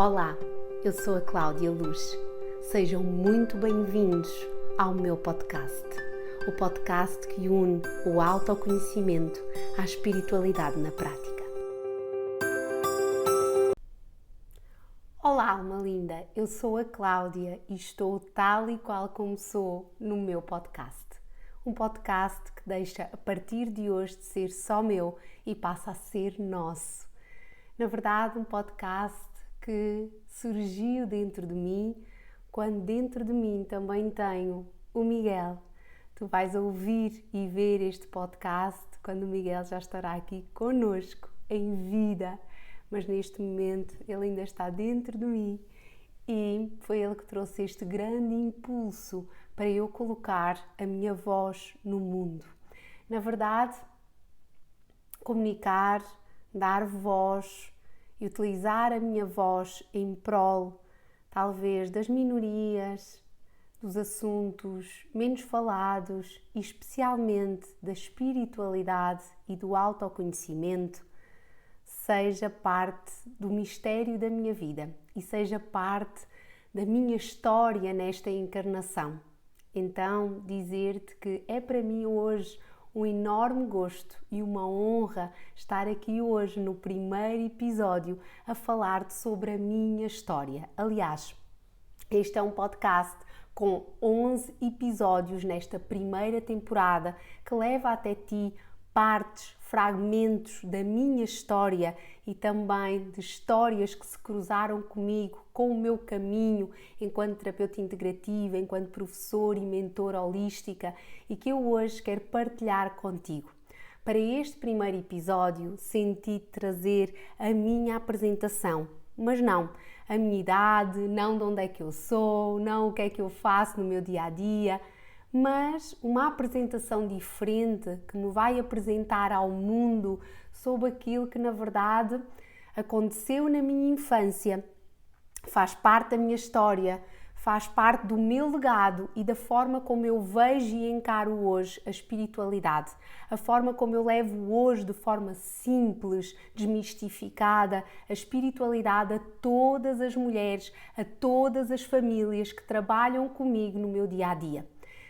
Olá, eu sou a Cláudia Luz. Sejam muito bem-vindos ao meu podcast. O podcast que une o autoconhecimento à espiritualidade na prática. Olá, alma linda, eu sou a Cláudia e estou tal e qual como sou no meu podcast. Um podcast que deixa a partir de hoje de ser só meu e passa a ser nosso. Na verdade, um podcast que surgiu dentro de mim, quando dentro de mim também tenho o Miguel. Tu vais ouvir e ver este podcast quando o Miguel já estará aqui connosco, em vida. Mas neste momento ele ainda está dentro de mim e foi ele que trouxe este grande impulso para eu colocar a minha voz no mundo. Na verdade, comunicar, dar voz e utilizar a minha voz em prol, talvez, das minorias, dos assuntos menos falados e especialmente da espiritualidade e do autoconhecimento, seja parte do mistério da minha vida e seja parte da minha história nesta encarnação. Então, dizer-te que é para mim hoje um enorme gosto e uma honra estar aqui hoje no primeiro episódio a falar-te sobre a minha história. Aliás, este é um podcast com 11 episódios nesta primeira temporada que leva até ti partes, fragmentos da minha história e também de histórias que se cruzaram comigo, com o meu caminho enquanto terapeuta integrativa, enquanto professora e mentora holística e que eu hoje quero partilhar contigo. Para este primeiro episódio, senti trazer a minha apresentação, mas não a minha idade, não de onde é que eu sou, não o que é que eu faço no meu dia-a-dia, mas uma apresentação diferente que me vai apresentar ao mundo sobre aquilo que na verdade aconteceu na minha infância, faz parte da minha história, faz parte do meu legado e da forma como eu vejo e encaro hoje a espiritualidade, a forma como eu levo hoje de forma simples, desmistificada, a espiritualidade a todas as mulheres, a todas as famílias que trabalham comigo no meu dia-a-dia.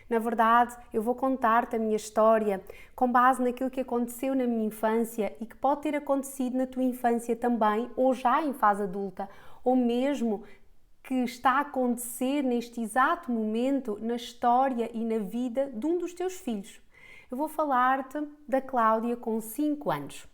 Na verdade, eu vou contar-te a minha história com base naquilo que aconteceu na minha infância e que pode ter acontecido na tua infância também, ou já em fase adulta, ou mesmo que está a acontecer neste exato momento na história e na vida de um dos teus filhos. Eu vou falar-te da Cláudia com 5 anos.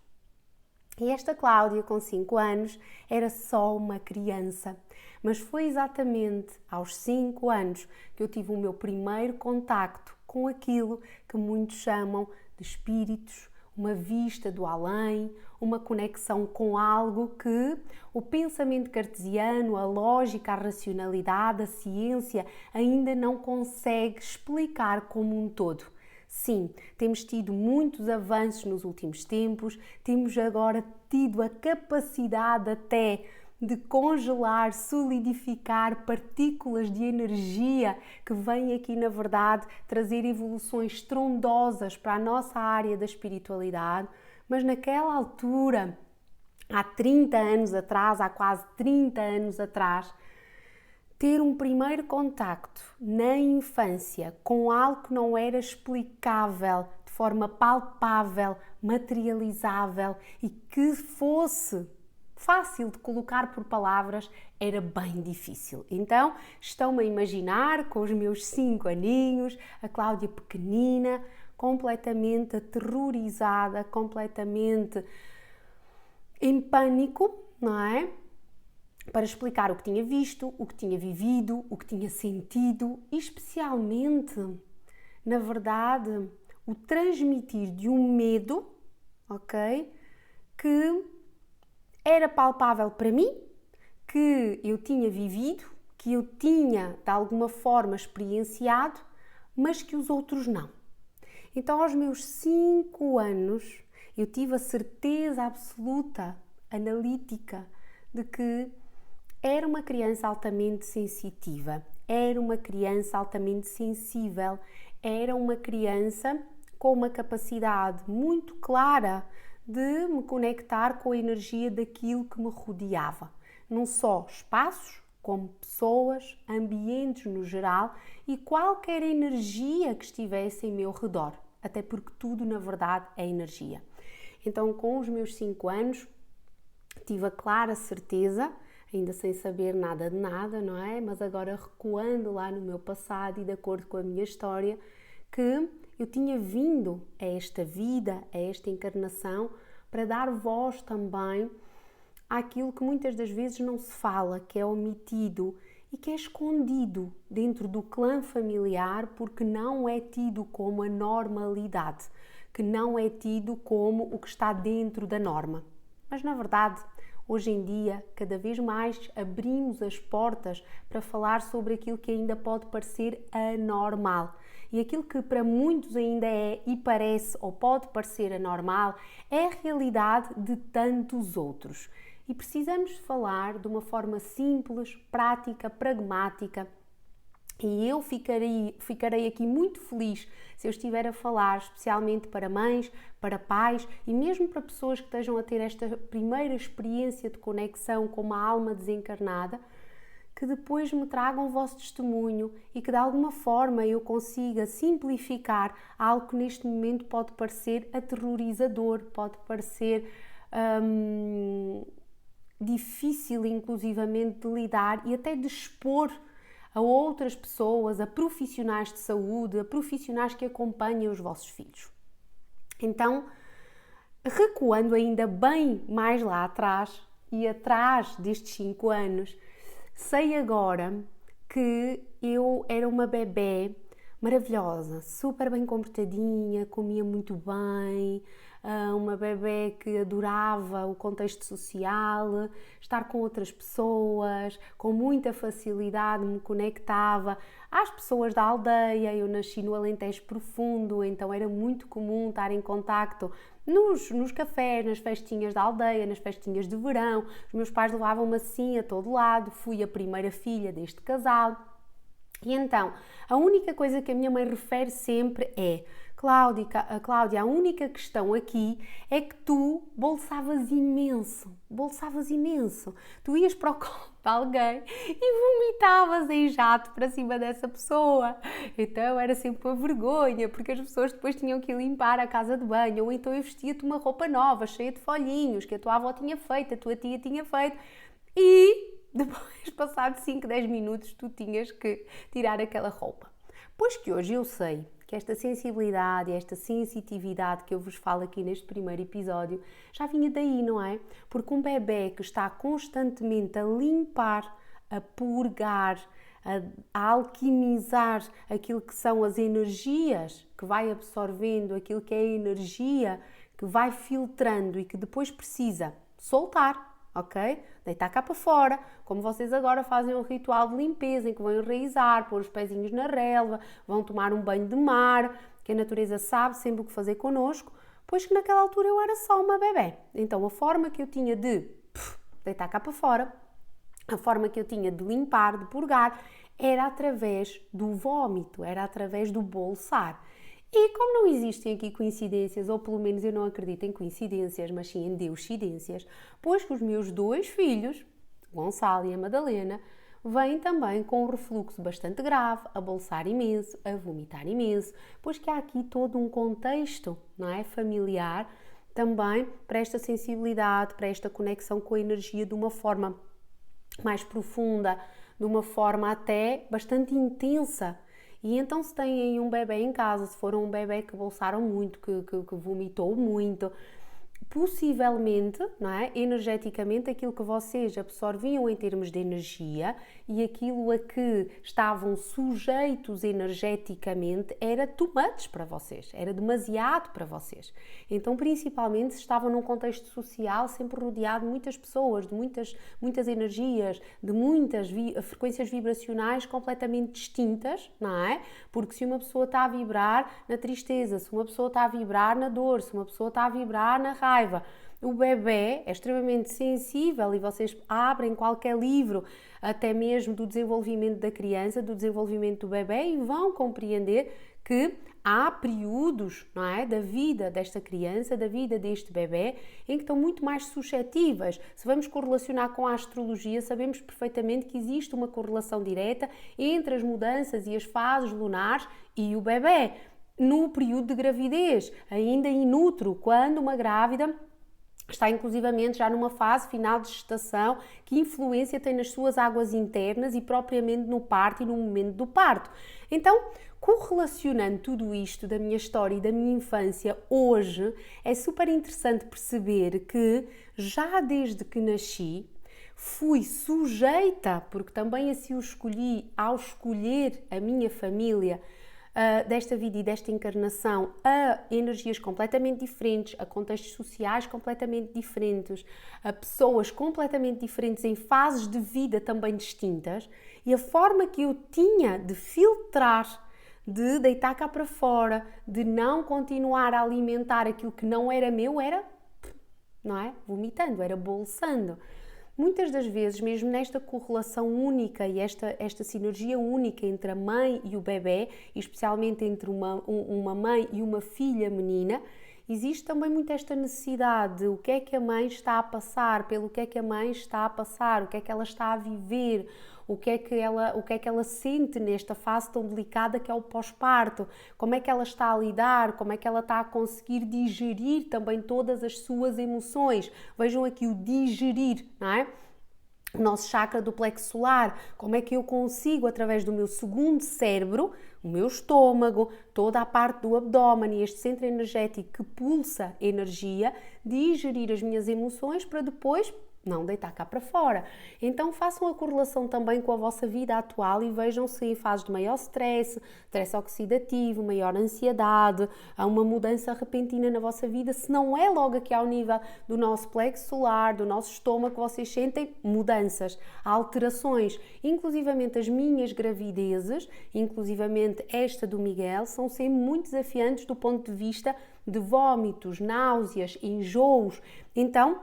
E esta Cláudia, com 5 anos, era só uma criança. Mas foi exatamente aos 5 anos que eu tive o meu primeiro contacto com aquilo que muitos chamam de espíritos, uma vista do além, uma conexão com algo que o pensamento cartesiano, a lógica, a racionalidade, a ciência ainda não consegue explicar como um todo. Sim, temos tido muitos avanços nos últimos tempos, temos agora tido a capacidade até de congelar, solidificar partículas de energia que vêm aqui, na verdade, trazer evoluções estrondosas para a nossa área da espiritualidade, mas naquela altura, há 30 anos atrás, há quase 30 anos atrás, ter um primeiro contacto na infância com algo que não era explicável de forma palpável, materializável e que fosse fácil de colocar por palavras, era bem difícil. Então, estão-me a imaginar com os meus 5 aninhos, a Cláudia pequenina, completamente aterrorizada, completamente em pânico, não é? Para explicar o que tinha visto, o que tinha vivido, o que tinha sentido e especialmente, na verdade, o transmitir de um medo, ok? Que era palpável para mim, que eu tinha vivido, que eu tinha de alguma forma experienciado, mas que os outros não. Então, aos meus 5 anos, eu tive a certeza absoluta, analítica, de que era uma criança altamente sensitiva, era uma criança altamente sensível, era uma criança com uma capacidade muito clara de me conectar com a energia daquilo que me rodeava. Não só espaços, como pessoas, ambientes no geral e qualquer energia que estivesse em meu redor. Até porque tudo, na verdade, é energia. Então, com os meus 5 anos, tive a clara certeza, ainda sem saber nada de nada, não é? Mas agora recuando lá no meu passado e de acordo com a minha história, que eu tinha vindo a esta vida, a esta encarnação, para dar voz também àquilo que muitas das vezes não se fala, que é omitido e que é escondido dentro do clã familiar porque não é tido como a normalidade, que não é tido como o que está dentro da norma. Mas na verdade, hoje em dia, cada vez mais abrimos as portas para falar sobre aquilo que ainda pode parecer anormal. E aquilo que para muitos ainda é e parece ou pode parecer anormal é a realidade de tantos outros. E precisamos falar de uma forma simples, prática, pragmática. E eu ficarei aqui muito feliz se eu estiver a falar especialmente para mães, para pais e mesmo para pessoas que estejam a ter esta primeira experiência de conexão com uma alma desencarnada, que depois me tragam o vosso testemunho e que de alguma forma eu consiga simplificar algo que neste momento pode parecer aterrorizador, pode parecer difícil inclusivamente de lidar e até de expor a outras pessoas, a profissionais de saúde, a profissionais que acompanham os vossos filhos. Então, recuando ainda bem mais lá atrás e atrás destes 5 anos, sei agora que eu era uma bebé maravilhosa, super bem comportadinha, comia muito bem, uma bebé que adorava o contexto social, estar com outras pessoas, com muita facilidade me conectava às pessoas da aldeia. Eu nasci no Alentejo Profundo, então era muito comum estar em contacto nos cafés, nas festinhas da aldeia, nas festinhas de verão. Os meus pais levavam-me assim a todo lado, fui a primeira filha deste casal. E então, a única coisa que a minha mãe refere sempre é: Cláudia, a única questão aqui é que tu bolsavas imenso. Tu ias para o colo de alguém e vomitavas em jato para cima dessa pessoa. Então era sempre uma vergonha, porque as pessoas depois tinham que limpar a casa de banho, ou então eu vestia-te uma roupa nova, cheia de folhinhos, que a tua avó tinha feito, a tua tia tinha feito, e depois, passado 5, 10 minutos, tu tinhas que tirar aquela roupa. Pois que hoje eu sei que esta sensibilidade, esta sensitividade que eu vos falo aqui neste primeiro episódio, já vinha daí, não é? Porque um bebê que está constantemente a limpar, a purgar, a alquimizar aquilo que são as energias, que vai absorvendo aquilo que é a energia, que vai filtrando e que depois precisa soltar, ok? Deitar cá para fora, como vocês agora fazem um ritual de limpeza em que vão enraizar, pôr os pezinhos na relva, vão tomar um banho de mar, que a natureza sabe sempre o que fazer connosco, pois que naquela altura eu era só uma bebé. Então a forma que eu tinha de deitar cá para fora, a forma que eu tinha de limpar, de purgar, era através do vómito, era através do bolsar. E como não existem aqui coincidências, ou pelo menos eu não acredito em coincidências, mas sim em deuscidências, pois que os meus 2 filhos, o Gonçalo e a Madalena, vêm também com um refluxo bastante grave, a bolsar imenso, a vomitar imenso, pois que há aqui todo um contexto, não é, familiar, também para esta sensibilidade, para esta conexão com a energia de uma forma mais profunda, de uma forma até bastante intensa. E então se têm um bebê em casa, se for um bebê que bolsaram muito, que vomitou muito, possivelmente, não é? Energeticamente, aquilo que vocês absorviam em termos de energia e aquilo a que estavam sujeitos energeticamente era too much para vocês, era demasiado para vocês. Então, principalmente, se estavam num contexto social sempre rodeado de muitas pessoas, de muitas energias, de muitas frequências vibracionais completamente distintas, não é? Porque se uma pessoa está a vibrar na tristeza, se uma pessoa está a vibrar na dor, se uma pessoa está a vibrar na raiva, o bebê é extremamente sensível e vocês abrem qualquer livro, até mesmo do desenvolvimento da criança, do desenvolvimento do bebê, e vão compreender que há períodos, não é, da vida desta criança, da vida deste bebê, em que estão muito mais suscetíveis. Se vamos correlacionar com a astrologia, sabemos perfeitamente que existe uma correlação direta entre as mudanças e as fases lunares e o bebê. No período de gravidez, ainda in utero, quando uma grávida está inclusivamente já numa fase final de gestação, que influência tem nas suas águas internas e propriamente no parto e no momento do parto. Então, correlacionando tudo isto da minha história e da minha infância hoje, é super interessante perceber que já desde que nasci, fui sujeita, porque também assim o escolhi ao escolher a minha família, desta vida e desta encarnação, a energias completamente diferentes, a contextos sociais completamente diferentes, a pessoas completamente diferentes em fases de vida também distintas, e a forma que eu tinha de filtrar, de deitar cá para fora, de não continuar a alimentar aquilo que não era meu, era, não é? Vomitando, era bolsando. Muitas das vezes, mesmo nesta correlação única e esta sinergia única entre a mãe e o bebê, e especialmente entre uma mãe e uma filha menina, existe também muito esta necessidade de o que é que a mãe está a passar, pelo que é que a mãe está a passar, o que é que ela está a viver, o que é que ela sente nesta fase tão delicada que é o pós-parto, como é que ela está a lidar, como é que ela está a conseguir digerir também todas as suas emoções. Vejam aqui o digerir, não é? O nosso chakra do plexo solar, como é que eu consigo, através do meu segundo cérebro, o meu estômago, toda a parte do abdômen e este centro energético que pulsa energia, digerir as minhas emoções para depois não deitar cá para fora. Então façam a correlação também com a vossa vida atual e vejam se em fases de maior stress oxidativo, maior ansiedade, há uma mudança repentina na vossa vida, se não é logo aqui ao nível do nosso plexo solar, do nosso estômago, que vocês sentem mudanças, alterações. Inclusivamente as minhas gravidezes, inclusivamente esta do Miguel, são sempre muito desafiantes do ponto de vista de vômitos, náuseas, enjoos. Então,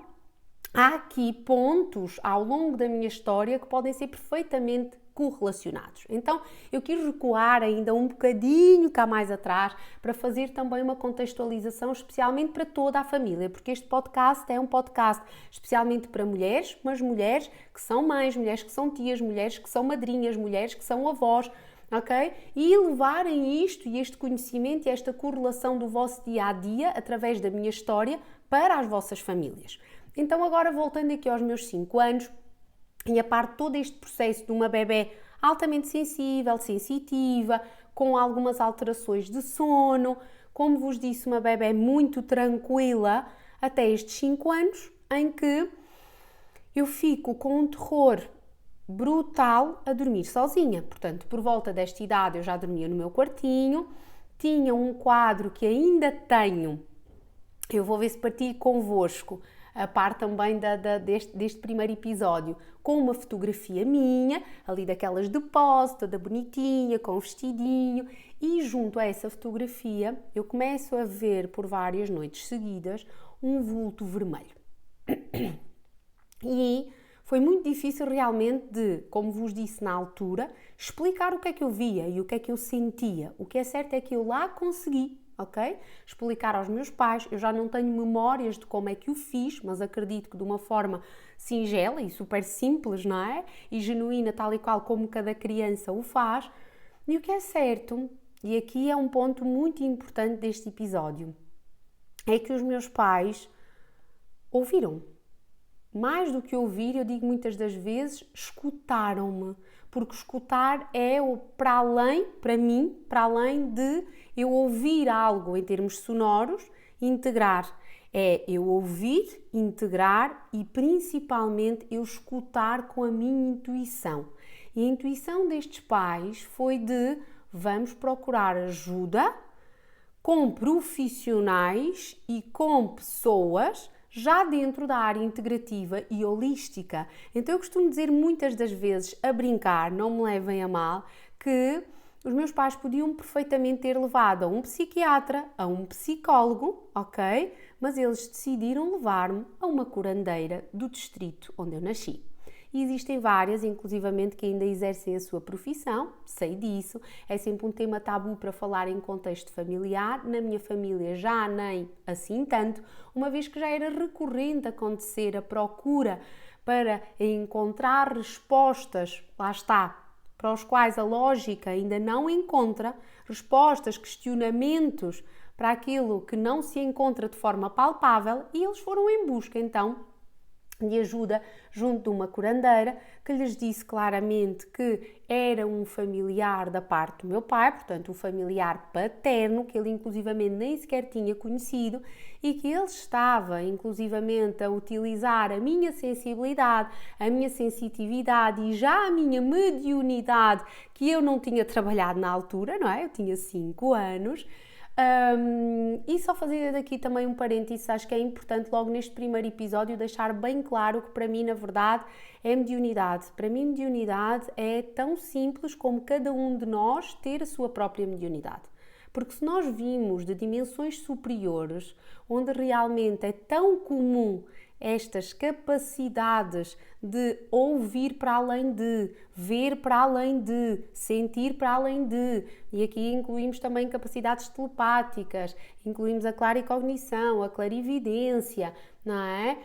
há aqui pontos ao longo da minha história que podem ser perfeitamente correlacionados. Então, eu quis recuar ainda um bocadinho cá mais atrás para fazer também uma contextualização especialmente para toda a família, porque este podcast é um podcast especialmente para mulheres, mas mulheres que são mães, mulheres que são tias, mulheres que são madrinhas, mulheres que são avós, ok? E levarem isto e este conhecimento e esta correlação do vosso dia-a-dia através da minha história para as vossas famílias. Então agora voltando aqui aos meus 5 anos e a parte de todo este processo de uma bebê altamente sensível, sensitiva, com algumas alterações de sono, como vos disse, uma bebê muito tranquila até estes 5 anos, em que eu fico com um terror brutal a dormir sozinha. Portanto, por volta desta idade eu já dormia no meu quartinho, tinha um quadro que ainda tenho, eu vou ver se partilho convosco, a par também deste primeiro episódio, com uma fotografia minha, ali daquelas de pose, toda bonitinha, com um vestidinho, e junto a essa fotografia eu começo a ver por várias noites seguidas um vulto vermelho. E foi muito difícil realmente de, como vos disse na altura, explicar o que é que eu via e o que é que eu sentia. O que é certo é que eu lá consegui, ok? Explicar aos meus pais. Eu já não tenho memórias de como é que o fiz, mas acredito que de uma forma singela e super simples, não é? E genuína, tal e qual como cada criança o faz. E o que é certo, e aqui é um ponto muito importante deste episódio, é que os meus pais ouviram. Mais do que ouvir, eu digo muitas das vezes, escutaram-me. Porque escutar é para além, para mim, para além de eu ouvir algo em termos sonoros, integrar. É eu ouvir, integrar e principalmente eu escutar com a minha intuição. E a intuição destes pais foi de vamos procurar ajuda com profissionais e com pessoas já dentro da área integrativa e holística. Então eu costumo dizer muitas das vezes, a brincar, não me levem a mal, que os meus pais podiam perfeitamente ter levado a um psiquiatra, a um psicólogo, ok? Mas eles decidiram levar-me a uma curandeira do distrito onde eu nasci. e existem várias, inclusivamente, que ainda exercem a sua profissão, sei disso, é sempre um tema tabu para falar em contexto familiar, na minha família já nem assim tanto, uma vez que já era recorrente acontecer a procura para encontrar respostas, lá está, para os quais a lógica ainda não encontra respostas, questionamentos para aquilo que não se encontra de forma palpável, e eles foram em busca então de ajuda junto de uma curandeira que lhes disse claramente que era um familiar da parte do meu pai, portanto um familiar paterno, que ele inclusivamente nem sequer tinha conhecido, e que ele estava inclusivamente a utilizar a minha sensibilidade, a minha sensitividade e já a minha mediunidade, que eu não tinha trabalhado na altura, não é? Eu tinha 5 anos. E só fazer daqui também um parênteses, acho que é importante logo neste primeiro episódio deixar bem claro que para mim, na verdade, é mediunidade. Para mim, mediunidade é tão simples como cada um de nós ter a sua própria mediunidade. Porque se nós vimos de dimensões superiores, onde realmente é tão comum estas capacidades de ouvir para além de, ver para além de, sentir para além de, e aqui incluímos também capacidades telepáticas, incluímos a claricognição, a clarividência, não é?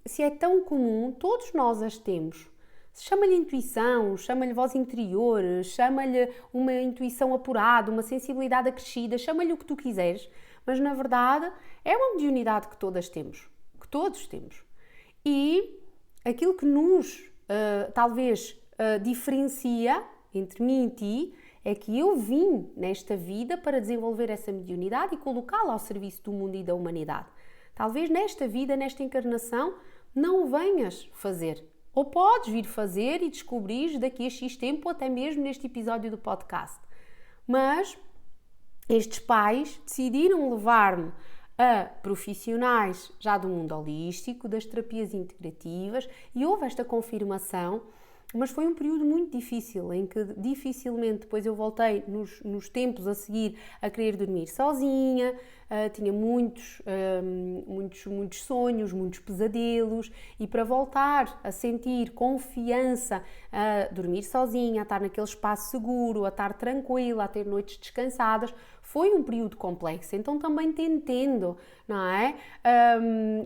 Se é tão comum, todos nós as temos. Chama-lhe intuição, chama-lhe voz interior, chama-lhe uma intuição apurada, uma sensibilidade acrescida, chama-lhe o que tu quiseres, mas na verdade é uma mediunidade que todas temos, que todos temos. E aquilo que nos talvez diferencia entre mim e ti é que eu vim nesta vida para desenvolver essa mediunidade e colocá-la ao serviço do mundo e da humanidade. Talvez nesta vida, nesta encarnação, não venhas fazer. Ou podes vir fazer e descobrir daqui a X tempo, ou até mesmo neste episódio do podcast. Mas estes pais decidiram levar-me a profissionais já do mundo holístico, das terapias integrativas, e houve esta confirmação, mas foi um período muito difícil, em que dificilmente depois eu voltei nos tempos a seguir a querer dormir sozinha, tinha muitos sonhos, muitos pesadelos, e para voltar a sentir confiança, a dormir sozinha, a estar naquele espaço seguro, a estar tranquila, a ter noites descansadas, foi um período complexo. Então também te entendo, não é?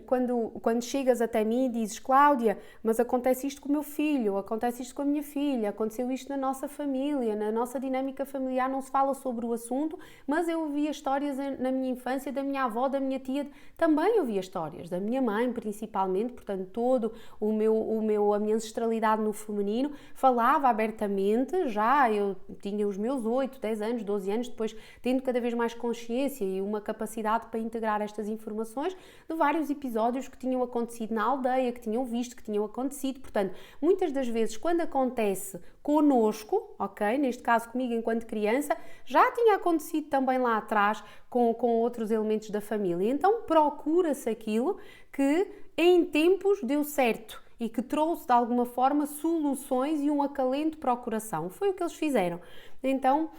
Quando chegas até mim e dizes: Cláudia, mas acontece isto com o meu filho, acontece isto com a minha filha, aconteceu isto na nossa família, na nossa dinâmica familiar não se fala sobre o assunto, mas eu ouvia histórias na minha infância da minha avó, da minha tia, também ouvia histórias, da minha mãe principalmente, portanto todo a minha ancestralidade no feminino, falava abertamente, já eu tinha os meus 8, 10 anos, 12 anos, depois tendo cada vez mais consciência e uma capacidade para integrar estas informações de vários episódios que tinham acontecido na aldeia, que tinham visto, que tinham acontecido. Portanto, muitas das vezes quando acontece connosco, ok, neste caso comigo enquanto criança, já tinha acontecido também lá atrás com outros elementos da família. Então procura-se aquilo que em tempos deu certo e que trouxe de alguma forma soluções e um acalento para o coração. Foi o que eles fizeram. Então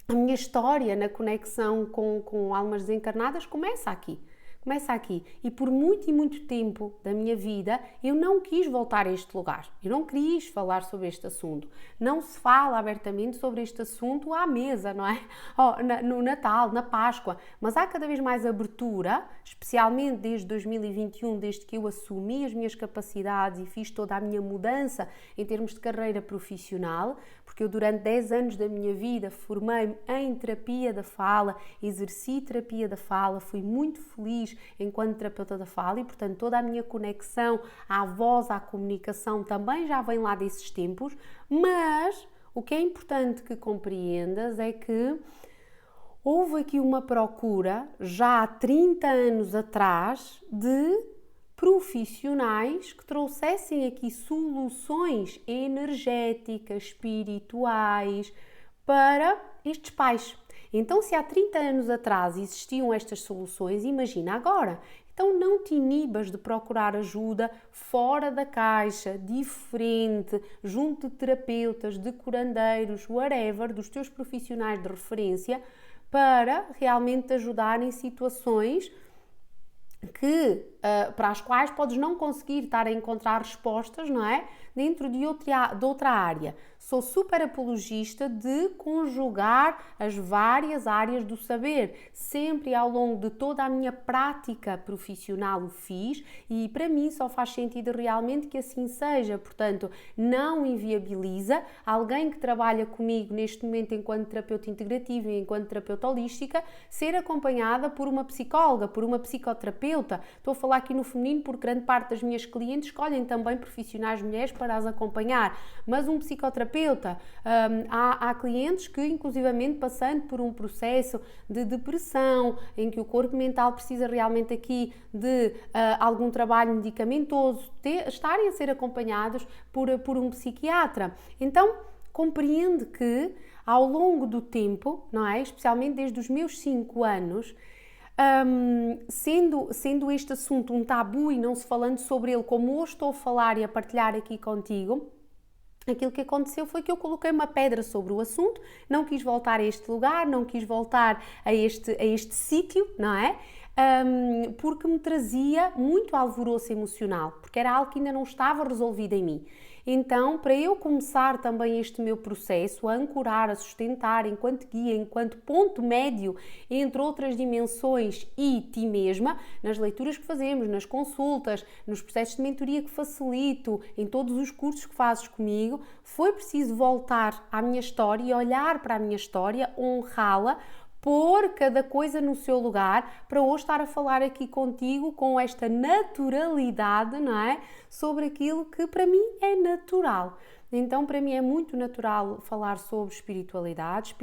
a minha história na conexão com almas desencarnadas começa aqui. E por muito e muito tempo da minha vida eu não quis voltar a este lugar. Eu não quis falar sobre este assunto. Não se fala abertamente sobre este assunto à mesa, não é? No Natal, na Páscoa. Mas há cada vez mais abertura, especialmente desde 2021, desde que eu assumi as minhas capacidades e fiz toda a minha mudança em termos de carreira profissional, porque eu durante 10 anos da minha vida formei-me em terapia da fala, exerci terapia da fala, fui muito feliz enquanto terapeuta da fala e, portanto, toda a minha conexão à voz, à comunicação também já vem lá desses tempos, mas o que é importante que compreendas é que houve aqui uma procura, já há 30 anos atrás, de profissionais que trouxessem aqui soluções energéticas, espirituais para estes pais. Então, se há 30 anos atrás existiam estas soluções, imagina agora. Então não te inibas de procurar ajuda fora da caixa, diferente, junto de terapeutas, de curandeiros, whatever, dos teus profissionais de referência, para realmente te ajudar em situações que para as quais podes não conseguir estar a encontrar respostas, não é? Dentro de outra área. Sou super apologista de conjugar as várias áreas do saber. Sempre ao longo de toda a minha prática profissional o fiz e para mim só faz sentido realmente que assim seja. Portanto, não inviabiliza alguém que trabalha comigo neste momento enquanto terapeuta integrativa e enquanto terapeuta holística ser acompanhada por uma psicóloga, por uma psicoterapeuta. Estou a falar aqui no feminino porque grande parte das minhas clientes escolhem também profissionais mulheres para as acompanhar, mas um psicoterapeuta, há clientes que inclusivamente passando por um processo de depressão, em que o corpo mental precisa realmente aqui de algum trabalho medicamentoso, estarem a ser acompanhados por um psiquiatra. Então, compreende que ao longo do tempo, não é? Especialmente desde os meus 5 anos, sendo este assunto um tabu e não se falando sobre ele como hoje estou a falar e a partilhar aqui contigo, aquilo que aconteceu foi que eu coloquei uma pedra sobre o assunto, não quis voltar a este lugar, não quis voltar a este sítio, não é? Porque me trazia muito alvoroço emocional, porque era algo que ainda não estava resolvido em mim. Então, para eu começar também este meu processo, a ancorar, a sustentar enquanto guia, enquanto ponto médio entre outras dimensões e ti mesma, nas leituras que fazemos, nas consultas, nos processos de mentoria que facilito, em todos os cursos que fazes comigo, foi preciso voltar à minha história e olhar para a minha história, honrá-la, pôr cada coisa no seu lugar, para hoje estar a falar aqui contigo com esta naturalidade, não é? Sobre aquilo que para mim é natural. Então, para mim é muito natural falar sobre espiritualidade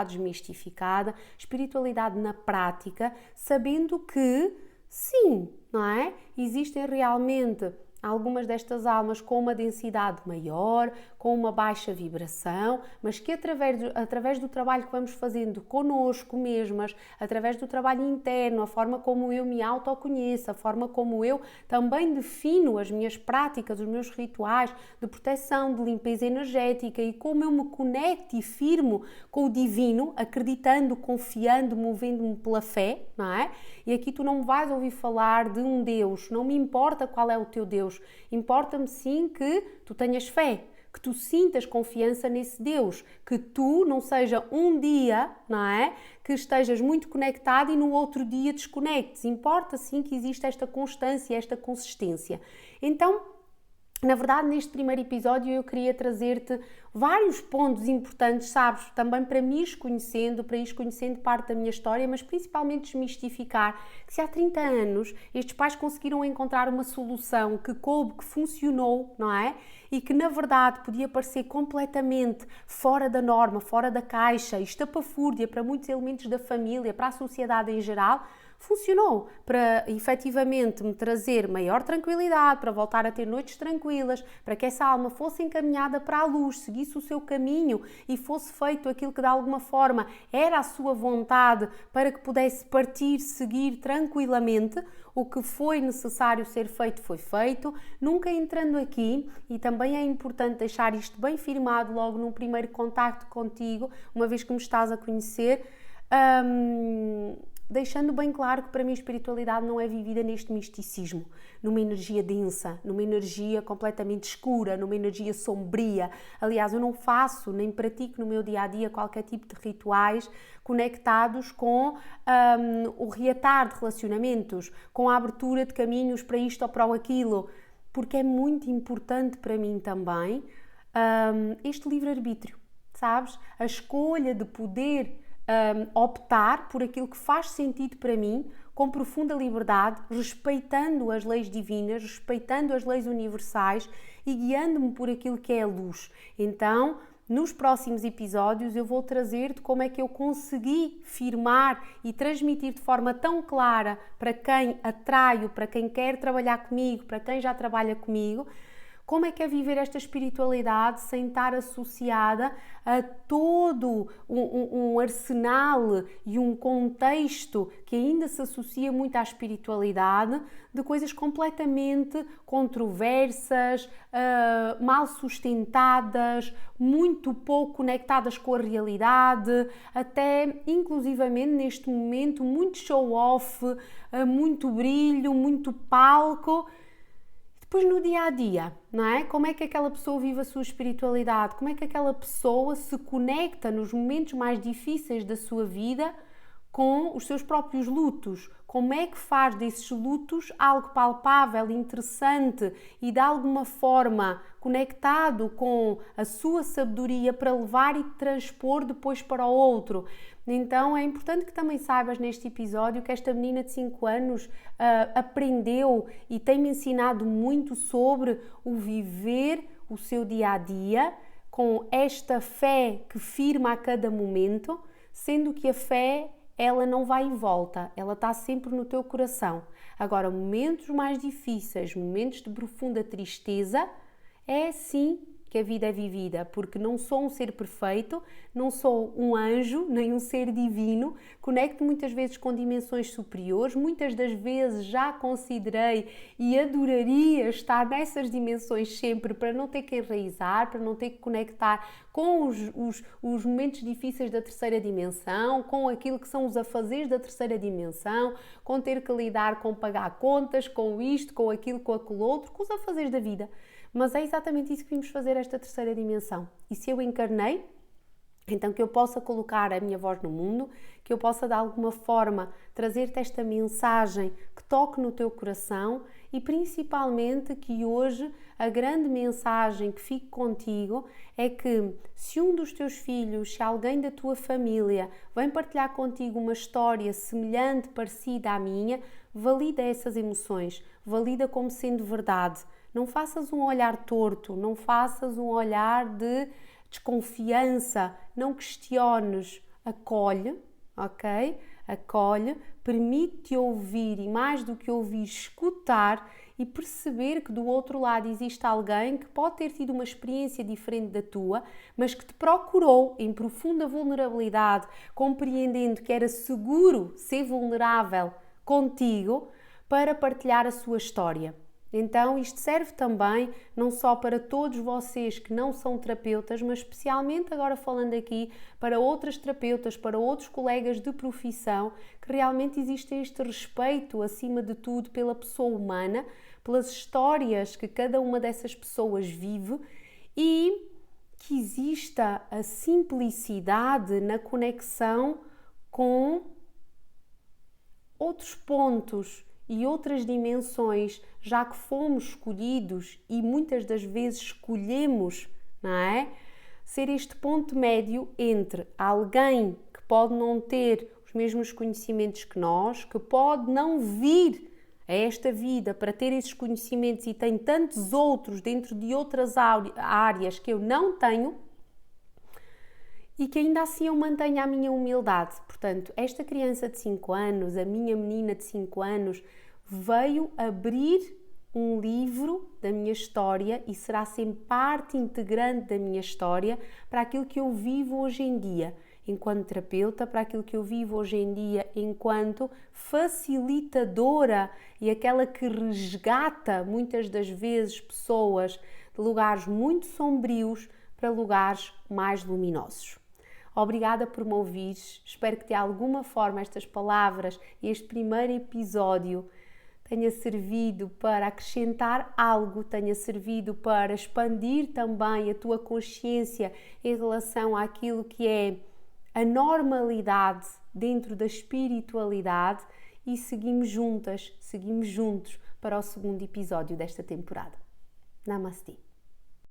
desmistificada, espiritualidade na prática, sabendo que, sim, não é? Existem realmente algumas destas almas com uma densidade maior, com uma baixa vibração, mas que através do trabalho que vamos fazendo connosco mesmas, através do trabalho interno, a forma como eu me autoconheço, a forma como eu também defino as minhas práticas, os meus rituais de proteção, de limpeza energética e como eu me conecto e firmo com o divino, acreditando, confiando, movendo-me pela fé, não é? E aqui tu não me vais ouvir falar de um Deus, não me importa qual é o teu Deus, importa-me sim que tu tenhas fé, que tu sintas confiança nesse Deus, que tu não seja um dia, não é? Que estejas muito conectado e no outro dia desconectes. Importa sim que exista esta constância, esta consistência. Então, na verdade, neste primeiro episódio eu queria trazer-te vários pontos importantes, sabes, também para me ires conhecendo, parte da minha história, mas principalmente desmistificar que se há 30 anos estes pais conseguiram encontrar uma solução que coube, que funcionou, não é? E que na verdade podia parecer completamente fora da norma, fora da caixa, estapafúrdia para muitos elementos da família, para a sociedade em geral, funcionou para efetivamente me trazer maior tranquilidade, para voltar a ter noites tranquilas, para que essa alma fosse encaminhada para a luz, seguisse o seu caminho e fosse feito aquilo que de alguma forma era a sua vontade para que pudesse partir, seguir tranquilamente. O que foi necessário ser feito foi feito, nunca entrando aqui, e também é importante deixar isto bem firmado logo num primeiro contacto contigo, uma vez que me estás a conhecer, deixando bem claro que para mim a espiritualidade não é vivida neste misticismo, numa energia densa, numa energia completamente escura, numa energia sombria. Aliás, eu não faço nem pratico no meu dia-a-dia qualquer tipo de rituais conectados com o reatar de relacionamentos, com a abertura de caminhos para isto ou para aquilo, porque é muito importante para mim também este livre-arbítrio, sabes? A escolha de poder optar por aquilo que faz sentido para mim, com profunda liberdade, respeitando as leis divinas, respeitando as leis universais e guiando-me por aquilo que é a luz. Então, nos próximos episódios eu vou trazer-te como é que eu consegui firmar e transmitir de forma tão clara para quem atraio, para quem quer trabalhar comigo, para quem já trabalha comigo, como é que é viver esta espiritualidade sem estar associada a todo um arsenal e um contexto que ainda se associa muito à espiritualidade, de coisas completamente controversas, mal sustentadas, muito pouco conectadas com a realidade, até inclusivamente neste momento muito show-off, muito brilho, muito palco. Depois no dia a dia, não é? Como é que aquela pessoa vive a sua espiritualidade? Como é que aquela pessoa se conecta nos momentos mais difíceis da sua vida com os seus próprios lutos? Como é que faz desses lutos algo palpável, interessante e de alguma forma conectado com a sua sabedoria para levar e transpor depois para o outro? Então é importante que também saibas neste episódio que esta menina de 5 anos aprendeu e tem-me ensinado muito sobre o viver o seu dia-a-dia com esta fé que firma a cada momento, sendo que a fé ela não vai em volta, ela está sempre no teu coração. Agora, momentos mais difíceis, momentos de profunda tristeza, é assim que a vida é vivida, porque não sou um ser perfeito, não sou um anjo, nem um ser divino, conecto muitas vezes com dimensões superiores, muitas das vezes já considerei e adoraria estar nessas dimensões sempre para não ter que enraizar, para não ter que conectar com os momentos difíceis da terceira dimensão, com aquilo que são os afazeres da terceira dimensão, com ter que lidar com pagar contas, com isto, com aquilo, com aquele outro, com os afazeres da vida. Mas é exatamente isso que vimos fazer esta terceira dimensão. E se eu encarnei, então que eu possa colocar a minha voz no mundo, que eu possa de alguma forma trazer-te esta mensagem que toque no teu coração e principalmente que hoje a grande mensagem que fique contigo é que se um dos teus filhos, se alguém da tua família vem partilhar contigo uma história semelhante, parecida à minha, valida essas emoções, valida como sendo verdade. Não faças um olhar torto, não faças um olhar de desconfiança, não questiones, acolhe, ok? Acolhe, permite-te ouvir e mais do que ouvir, escutar e perceber que do outro lado existe alguém que pode ter tido uma experiência diferente da tua, mas que te procurou em profunda vulnerabilidade, compreendendo que era seguro ser vulnerável contigo para partilhar a sua história. Então isto serve também não só para todos vocês que não são terapeutas, mas especialmente agora falando aqui para outras terapeutas, para outros colegas de profissão, que realmente existe este respeito acima de tudo pela pessoa humana, pelas histórias que cada uma dessas pessoas vive e que exista a simplicidade na conexão com outros pontos e outras dimensões, já que fomos escolhidos e muitas das vezes escolhemos, não é? Ser este ponto médio entre alguém que pode não ter os mesmos conhecimentos que nós, que pode não vir a esta vida para ter esses conhecimentos e tem tantos outros dentro de outras áreas que eu não tenho, e que ainda assim eu mantenho a minha humildade. Portanto, esta criança de 5 anos, a minha menina de 5 anos, veio abrir um livro da minha história e será sempre parte integrante da minha história para aquilo que eu vivo hoje em dia, enquanto terapeuta, para aquilo que eu vivo hoje em dia enquanto facilitadora e aquela que resgata muitas das vezes pessoas de lugares muito sombrios para lugares mais luminosos. Obrigada por me ouvires, espero que de alguma forma estas palavras e este primeiro episódio tenha servido para acrescentar algo, tenha servido para expandir também a tua consciência em relação àquilo que é a normalidade dentro da espiritualidade e seguimos juntas, seguimos juntos para o segundo episódio desta temporada. Namastê!